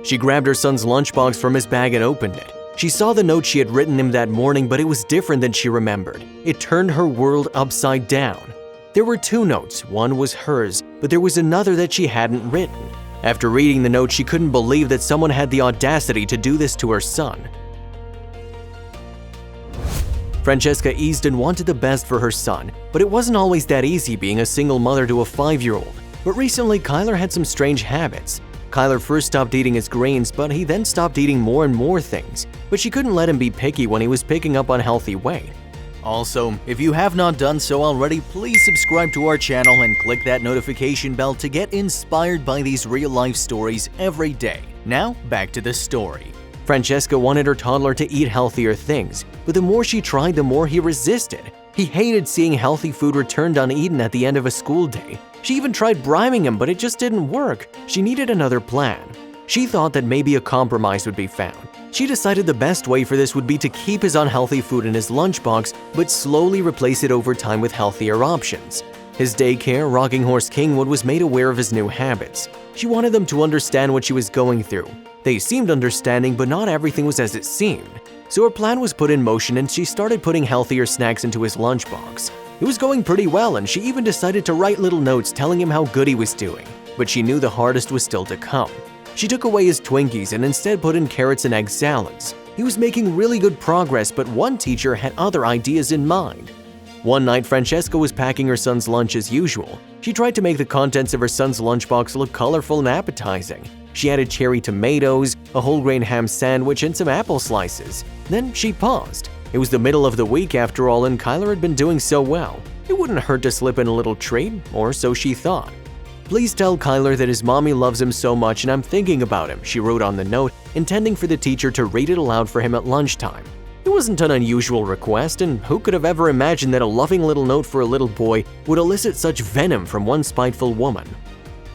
She grabbed her son's lunchbox from his bag and opened it. She saw the note she had written him that morning, but it was different than she remembered. It turned her world upside down. There were two notes. One was hers, but there was another that she hadn't written. After reading the note, she couldn't believe that someone had the audacity to do this to her son. Francesca Easton wanted the best for her son, but it wasn't always that easy being a single mother to a 5-year-old. But recently, Kyler had some strange habits. Kyler first stopped eating his grains, but he then stopped eating more and more things. But she couldn't let him be picky when he was picking up unhealthy weight. Also, if you have not done so already, please subscribe to our channel and click that notification bell to get inspired by these real-life stories every day. Now, back to the story. Francesca wanted her toddler to eat healthier things, but the more she tried, the more he resisted. He hated seeing healthy food returned uneaten at the end of a school day. She even tried bribing him, but it just didn't work. She needed another plan. She thought that maybe a compromise would be found. She decided the best way for this would be to keep his unhealthy food in his lunchbox, but slowly replace it over time with healthier options. His daycare, Rocking Horse Kingwood, was made aware of his new habits. She wanted them to understand what she was going through. They seemed understanding, but not everything was as it seemed. So her plan was put in motion and she started putting healthier snacks into his lunchbox. It was going pretty well, and she even decided to write little notes telling him how good he was doing. But she knew the hardest was still to come. She took away his Twinkies and instead put in carrots and egg salads. He was making really good progress, but one teacher had other ideas in mind. One night, Francesca was packing her son's lunch as usual. She tried to make the contents of her son's lunchbox look colorful and appetizing. She added cherry tomatoes, a whole grain ham sandwich, and some apple slices. Then she paused. It was the middle of the week after all, and Kyler had been doing so well. It wouldn't hurt to slip in a little treat, or so she thought. "Please tell Kyler that his mommy loves him so much and I'm thinking about him," she wrote on the note, intending for the teacher to read it aloud for him at lunchtime. It wasn't an unusual request, and who could have ever imagined that a loving little note for a little boy would elicit such venom from one spiteful woman?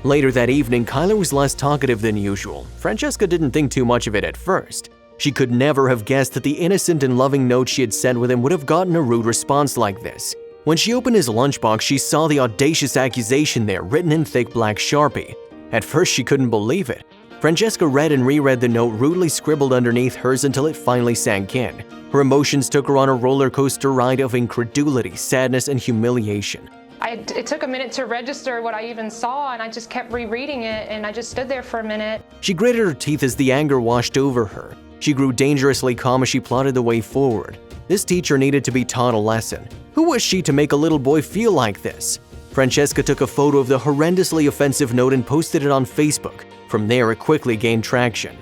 Later that evening, Kyler was less talkative than usual. Francesca didn't think too much of it at first. She could never have guessed that the innocent and loving note she had sent with him would have gotten a rude response like this. When she opened his lunchbox, she saw the audacious accusation there, written in thick black Sharpie. At first, she couldn't believe it. Francesca read and reread the note rudely scribbled underneath hers until it finally sank in. Her emotions took her on a roller coaster ride of incredulity, sadness, and humiliation. It took a minute to register what I even saw, and I just kept rereading it, and I just stood there for a minute. She gritted her teeth as the anger washed over her. She grew dangerously calm as she plotted the way forward. This teacher needed to be taught a lesson. Who was she to make a little boy feel like this? Francesca took a photo of the horrendously offensive note and posted it on Facebook. From there, it quickly gained traction.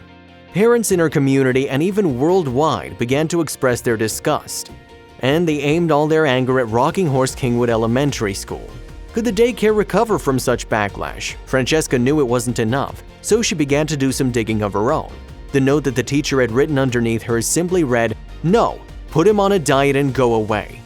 Parents in her community and even worldwide began to express their disgust. And they aimed all their anger at Rocking Horse Kingwood Elementary School. Could the daycare recover from such backlash? Francesca knew it wasn't enough, so she began to do some digging of her own. The note that the teacher had written underneath hers simply read, "No, put him on a diet and go away."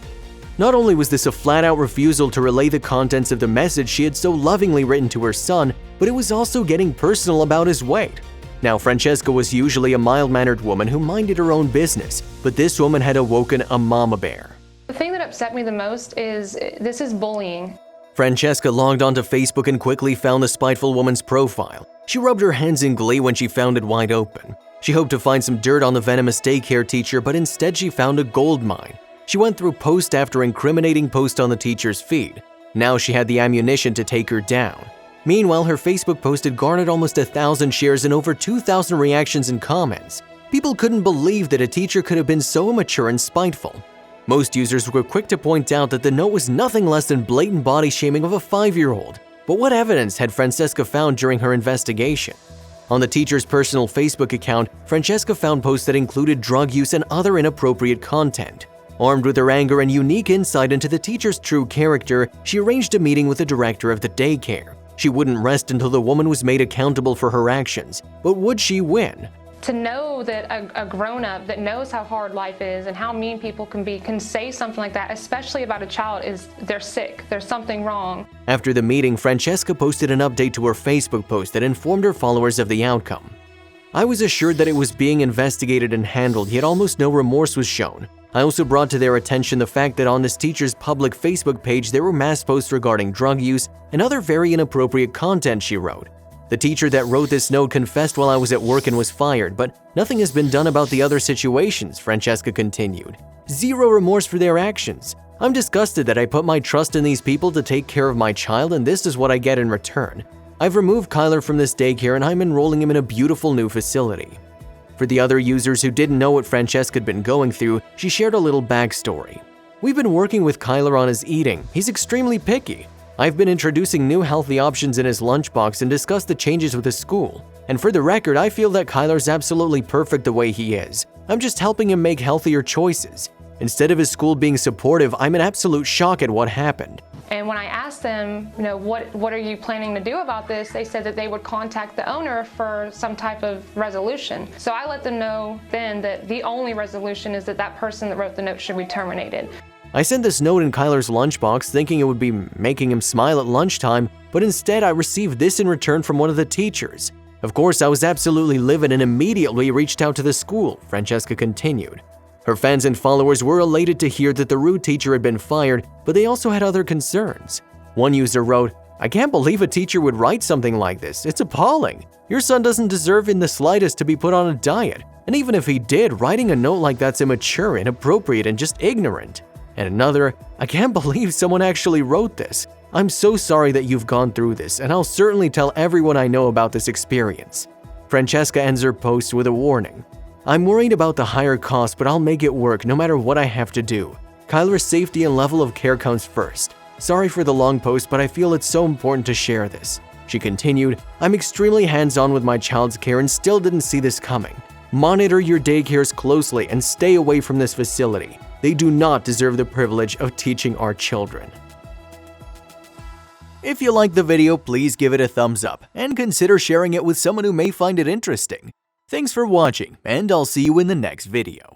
Not only was this a flat-out refusal to relay the contents of the message she had so lovingly written to her son, but it was also getting personal about his weight. Now, Francesca was usually a mild-mannered woman who minded her own business, but this woman had awoken a mama bear. The thing that upset me the most is this is bullying. Francesca logged onto Facebook and quickly found the spiteful woman's profile. She rubbed her hands in glee when she found it wide open. She hoped to find some dirt on the venomous daycare teacher, but instead she found a gold mine. She went through post after incriminating post on the teacher's feed. Now she had the ammunition to take her down. Meanwhile, her Facebook post had garnered almost 1,000 shares and over 2,000 reactions and comments. People couldn't believe that a teacher could have been so immature and spiteful. Most users were quick to point out that the note was nothing less than blatant body shaming of a 5-year-old. But what evidence had Francesca found during her investigation? On the teacher's personal Facebook account, Francesca found posts that included drug use and other inappropriate content. Armed with her anger and unique insight into the teacher's true character, she arranged a meeting with the director of the daycare. She wouldn't rest until the woman was made accountable for her actions. But would she win? To know that a grown-up that knows how hard life is and how mean people can be can say something like that, especially about a child, is they're sick, there's something wrong. After the meeting, Francesca posted an update to her Facebook post that informed her followers of the outcome. "I was assured that it was being investigated and handled, yet almost no remorse was shown. I also brought to their attention the fact that on this teacher's public Facebook page there were mass posts regarding drug use and other very inappropriate content," she wrote. The teacher that wrote this note confessed while I was at work and was fired, but nothing has been done about the other situations, Francesca continued. Zero remorse for their actions. I'm disgusted that I put my trust in these people to take care of my child, and this is what I get in return. I've removed Kyler from this daycare and I'm enrolling him in a beautiful new facility. For the other users who didn't know what Francesca had been going through, she shared a little backstory. We've been working with Kyler on his eating. He's extremely picky. I've been introducing new healthy options in his lunchbox and discussed the changes with his school. And for the record, I feel that Kyler's absolutely perfect the way he is. I'm just helping him make healthier choices. Instead of his school being supportive, I'm in absolute shock at what happened. And when I asked them, what are you planning to do about this, they said that they would contact the owner for some type of resolution. So I let them know then that the only resolution is that that person that wrote the note should be terminated. I sent this note in Kyler's lunchbox thinking it would be making him smile at lunchtime, but instead I received this in return from one of the teachers. Of course, I was absolutely livid and immediately reached out to the school, Francesca continued. Her fans and followers were elated to hear that the rude teacher had been fired, but they also had other concerns. One user wrote, "I can't believe a teacher would write something like this. It's appalling. Your son doesn't deserve in the slightest to be put on a diet. And even if he did, writing a note like that's immature, inappropriate, and just ignorant." And another, "I can't believe someone actually wrote this. I'm so sorry that you've gone through this, and I'll certainly tell everyone I know about this experience." Francesca ends her post with a warning. "I'm worried about the higher cost, but I'll make it work no matter what I have to do. Kyler's safety and level of care comes first. Sorry for the long post, but I feel it's so important to share this." She continued, "I'm extremely hands-on with my child's care and still didn't see this coming. Monitor your daycares closely and stay away from this facility. They do not deserve the privilege of teaching our children." If you liked the video, please give it a thumbs up and consider sharing it with someone who may find it interesting. Thanks for watching, and I'll see you in the next video.